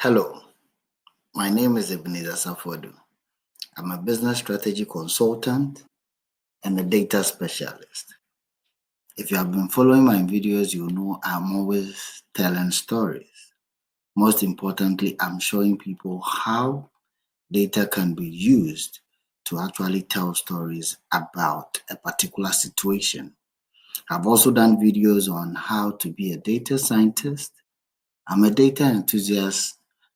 Hello, my name is Ebenezer Safodu. I'm a business strategy consultant and a data specialist. If you have been following my videos, you know I'm always telling stories. Most importantly, I'm showing people how data can be used to actually tell stories about a particular situation. I've also done videos on how to be a data scientist. I'm a data enthusiast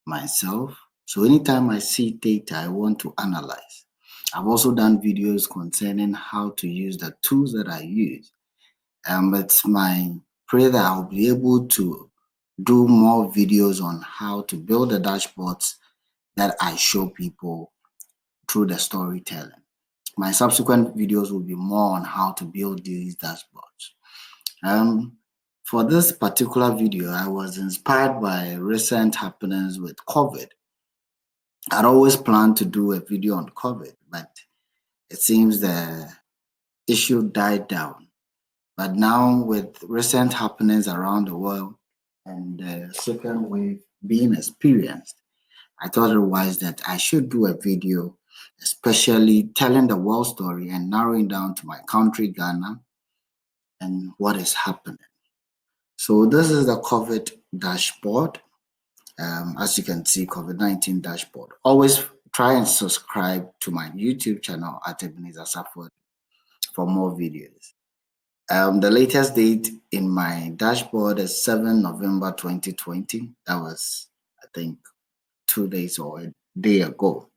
myself, so anytime I see data, I want to analyze. I've also done videos concerning how to use the tools that I use. It's my prayer that I'll be able to do more videos on how to build the dashboards that I show people through the storytelling. My subsequent videos will be more on how to build these dashboards. For this particular video, I was inspired by recent happenings with COVID. I'd always planned to do a video on COVID, but it seems the issue died down. But now with recent happenings around the world and the second wave being experienced, I thought it wise that I should do a video, especially telling the world story and narrowing down to my country, Ghana, and what is happening. So this is the COVID dashboard. As you can see, COVID-19 dashboard. Always try and subscribe to my YouTube channel at Ebenezer Safodu for more videos. The latest date in my dashboard is 7 November 2020. That was, I think, 2 days or a day ago.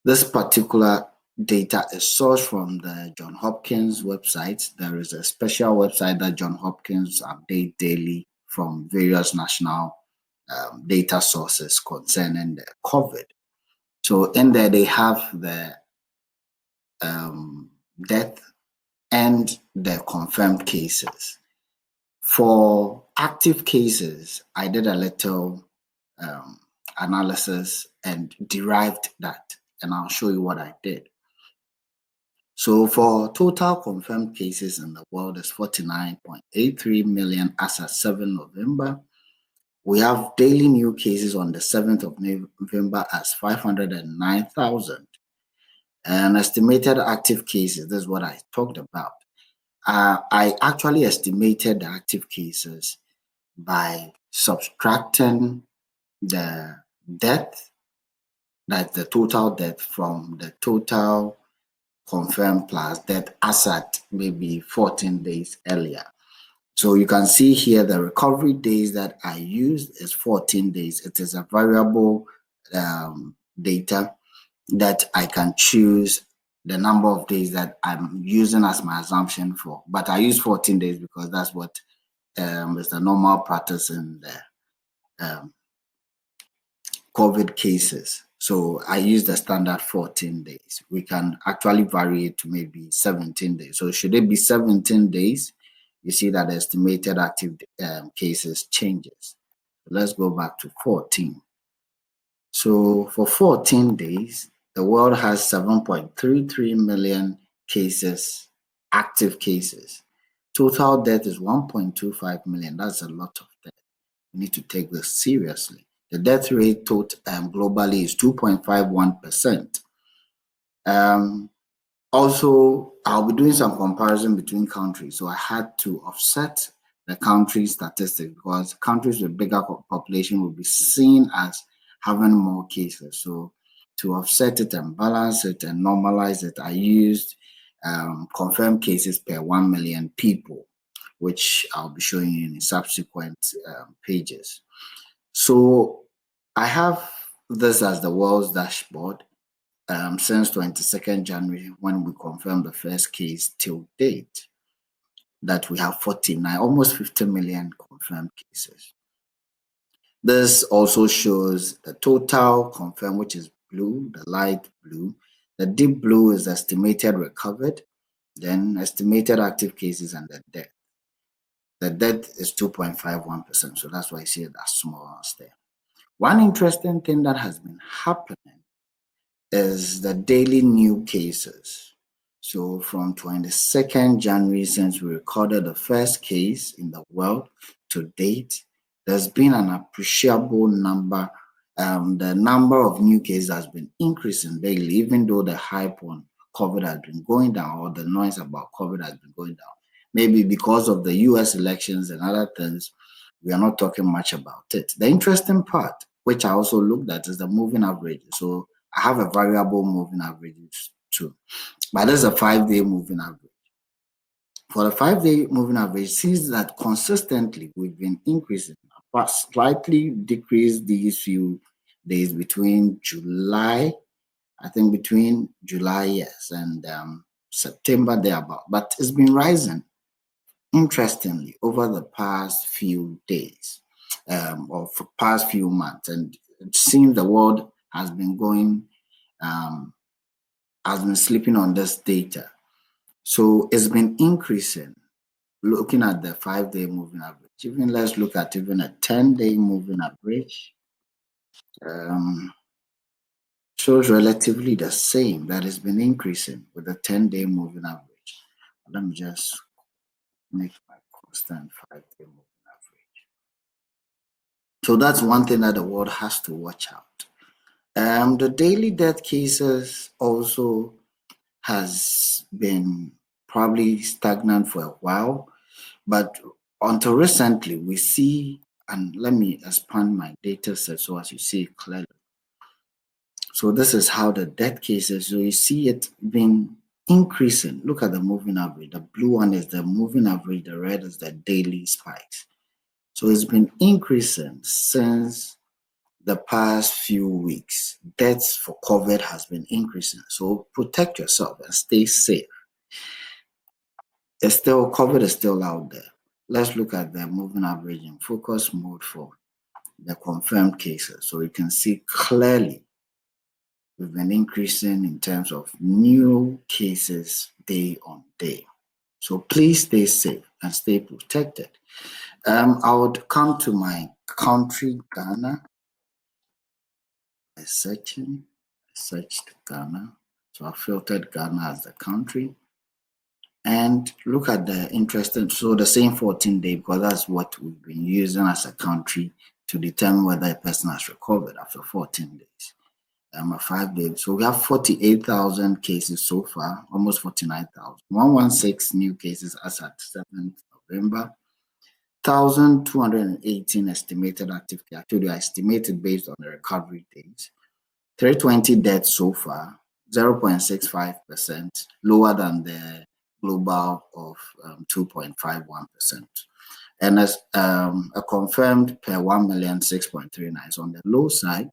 This particular data is sourced from the Johns Hopkins website. There is a special website that Johns Hopkins update daily from various national data sources concerning the COVID. So in there they have the death and the confirmed cases. For active cases, I did a little analysis and derived that, and I'll show you what I did. So for total confirmed cases in the world is 49.83 million as at 7 November. We have daily new cases on the 7th of November as 509,000. And estimated active cases, this is what I talked about. I actually estimated the active cases by subtracting the death, that's the total death, from the total confirmed plus death as at maybe 14 days earlier. So you can see here the recovery days that I used is 14 days. It is a variable data that I can choose the number of days that I'm using as my assumption for. But I use 14 days because that's what is the normal practice in the COVID cases. So I use the standard 14 days. We can actually vary it to maybe 17 days. So should it be 17 days, you see that the estimated active cases changes. Let's go back to 14. So for 14 days, the world has 7.33 million cases, active cases. Total death is 1.25 million. That's a lot of death. We need to take this seriously. The death rate globally is 2.51%. Also, I'll be doing some comparison between countries. So I had to offset the country statistics because countries with bigger population will be seen as having more cases. So to offset it and balance it and normalize it, I used confirmed cases per 1 million people, which I'll be showing you in subsequent pages. So I have this as the world's dashboard since 22nd January when we confirmed the first case till date, that we have 49, almost 50 million confirmed cases. This also shows the total confirmed, which is blue, the light blue. The deep blue is estimated recovered, then estimated active cases, and the death. The death is 2.51%, so that's why I see that small there. One interesting thing that has been happening is the daily new cases. So from 22nd January, since we recorded the first case in the world to date, there's been an appreciable number The number of new cases has been increasing daily, even though the hype on COVID has been going down, or the noise about COVID has been going down. Maybe because of the US elections and other things, we are not talking much about it. The interesting part, which I also looked at, is the moving average. So I have a variable moving average too, but this is a 5-day moving average. For the 5-day moving average, sees that consistently we've been increasing, but slightly decreased these few days between July, I think between July, yes, and September thereabout. But it's been rising interestingly over the past few days, or for past few months, and it seems the world has been going, has been sleeping on this data. So it's been increasing. Looking at the 5-day moving average, even let's look at even a 10-day moving average, shows relatively the same, that has been increasing with the 10-day moving average. Let me just make my constant 5-day moving average. So that's one thing that the world has to watch out. The daily death cases also has been probably stagnant for a while, but until recently we see, and let me expand my data set so as you see it clearly. So this is how the death cases, so you see it been increasing. Look at the moving average. The blue one is the moving average, the red is the daily spikes. So it's been increasing since the past few weeks. Deaths for COVID has been increasing. So protect yourself and stay safe. COVID is still out there. Let's look at the moving average in focus mode for the confirmed cases. So you can see clearly we've been increasing in terms of new cases day on day. So please stay safe and stay protected. I would come to my country, Ghana. I searched Ghana. So I filtered Ghana as the country. And look at the interesting, so the same 14-day, because that's what we've been using as a country to determine whether a person has recovered after 14 days. 5 days. So we have 48,000 cases so far, almost 49,000. 116 new cases as at 7th November. 1,218 estimated active cases. Actually, I estimated based on the recovery days. 320 deaths so far, 0.65%, lower than the global of 2.51%. And as a confirmed per 1 million, 6.39 is on the low side,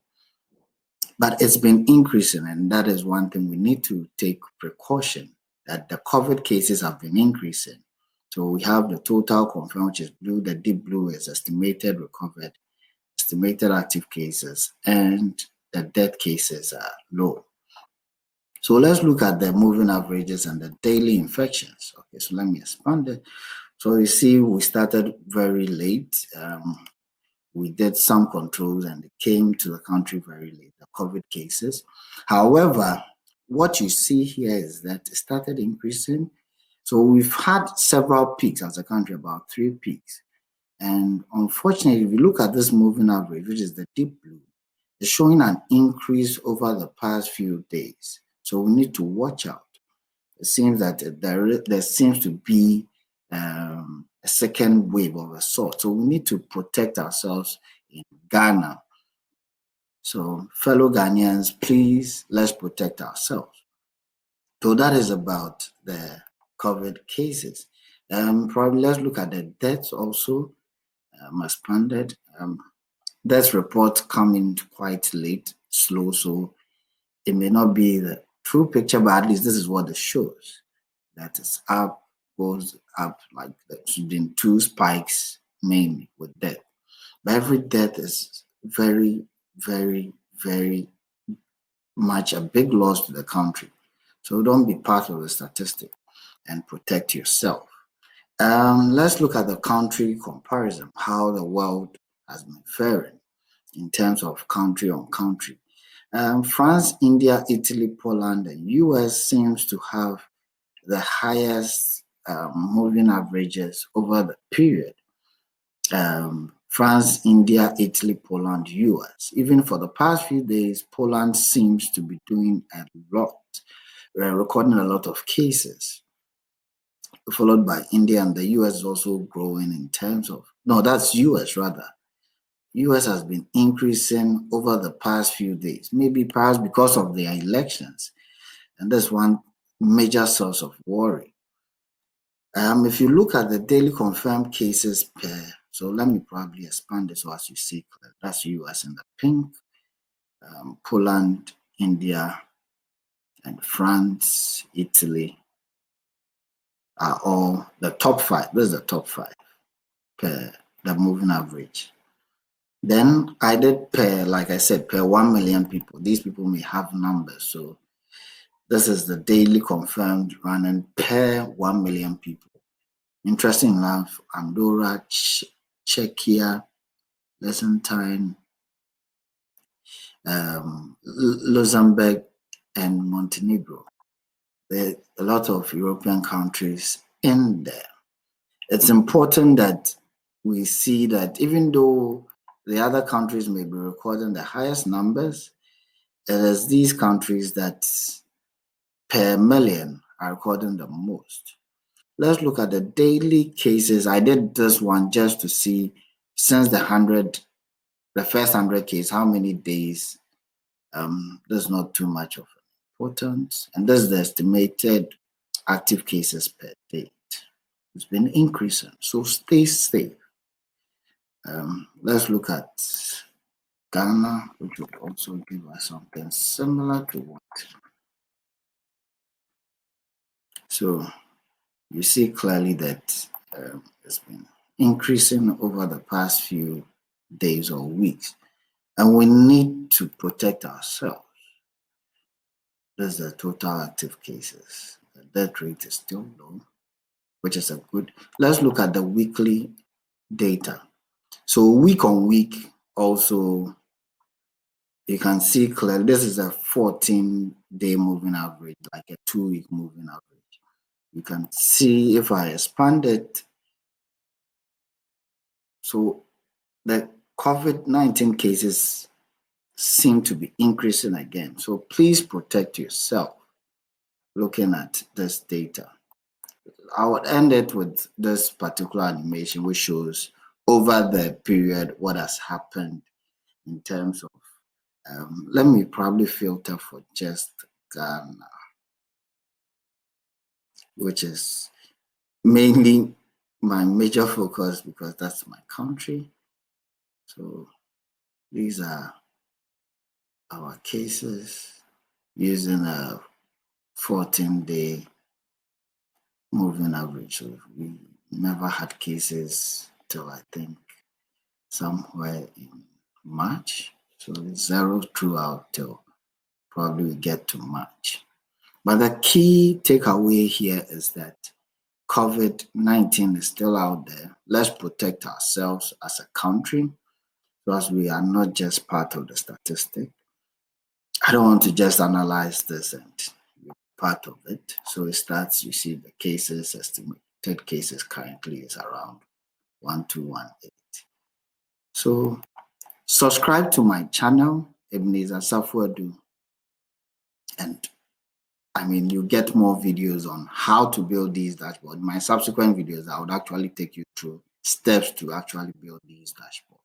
but it's been increasing, and that is one thing we need to take precaution, that the COVID cases have been increasing. So we have the total confirmed, which is blue, the deep blue is estimated recovered, estimated active cases, and the death cases are low. So let's look at the moving averages and the daily infections. Okay, so let me expand it. So you see, we started very late. We did some controls and it came to the country very late, the COVID cases. However, what you see here is that it started increasing. So we've had several peaks as a country, about 3 peaks. And unfortunately, if you look at this moving average, which is the deep blue, it's showing an increase over the past few days. So we need to watch out. It seems that there seems to be a second wave of a sort. So we need to protect ourselves in Ghana. So fellow Ghanaians, please, let's protect ourselves. So that is about the COVID cases. Probably let's look at the deaths also. Expanded. Death reports come in quite late, slow, so it may not be the true picture, but at least this is what it shows. That is up, goes up, like there's been 2 spikes mainly with death. But every death is very, very, very much a big loss to the country. So don't be part of the statistic and protect yourself. Let's look at the country comparison, how the world has been faring in terms of country on country. France, India, Italy, Poland, and US seems to have the highest moving averages over the period. France, India, Italy, Poland, US. Even for the past few days, Poland seems to be doing a lot, recording a lot of cases, followed by India, and the US is also growing in terms of, no, that's US rather. US has been increasing over the past few days, maybe perhaps because of the elections. And that's one major source of worry. If you look at the daily confirmed cases per, so let me probably expand this so as you see, that's US in the pink, Poland, India, and France, Italy are all the top five. This is the top five per the moving average. Then I did per, like I said, per 1 million people. These people may have numbers. So this is the daily confirmed running per 1 million people. Interesting enough, Andorra, Czechia, Liechtenstein, Luxembourg, and Montenegro. There are a lot of European countries in there. It's important that we see that even though the other countries may be recording the highest numbers, it is these countries that per million are recording the most. Let's look at the daily cases. I did this one just to see since the first 100 cases, how many days. There's not too much of importance. And this is the estimated active cases per day. It's been increasing, so stay safe. Let's look at Ghana, which will also give us something similar to what. So you see clearly that it's been increasing over the past few days or weeks, and we need to protect ourselves. There's the total active cases. The death rate is still low, which is a good. Let's look at the weekly data. So week on week, also, you can see clearly this is a 14-day moving average, like a 2-week moving average. You can see if I expand it. So the COVID-19 cases seem to be increasing again. So please protect yourself looking at this data. I would end it with this particular animation, which shows over the period what has happened in terms of, let me probably filter for just Ghana, which is mainly my major focus because that's my country. So these are our cases using a 14-day moving average. So we never had cases till I think somewhere in March. So it's zero throughout till probably we get to March. But the key takeaway here is that COVID-19 is still out there. Let's protect ourselves as a country because we are not just part of the statistic. I don't want to just analyze this and be part of it. So it starts, you see the cases, estimated cases currently is around 1218. So subscribe to my channel, Ebenezer Safuadu, and you get more videos on how to build these dashboards. My subsequent videos, I would actually take you through steps to actually build these dashboards.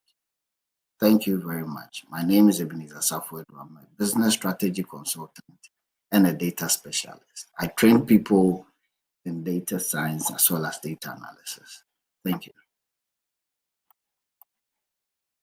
Thank you very much. My name is Ebenezer Safuadu. I'm a business strategy consultant and a data specialist. I train people in data science as well as data analysis. Thank you.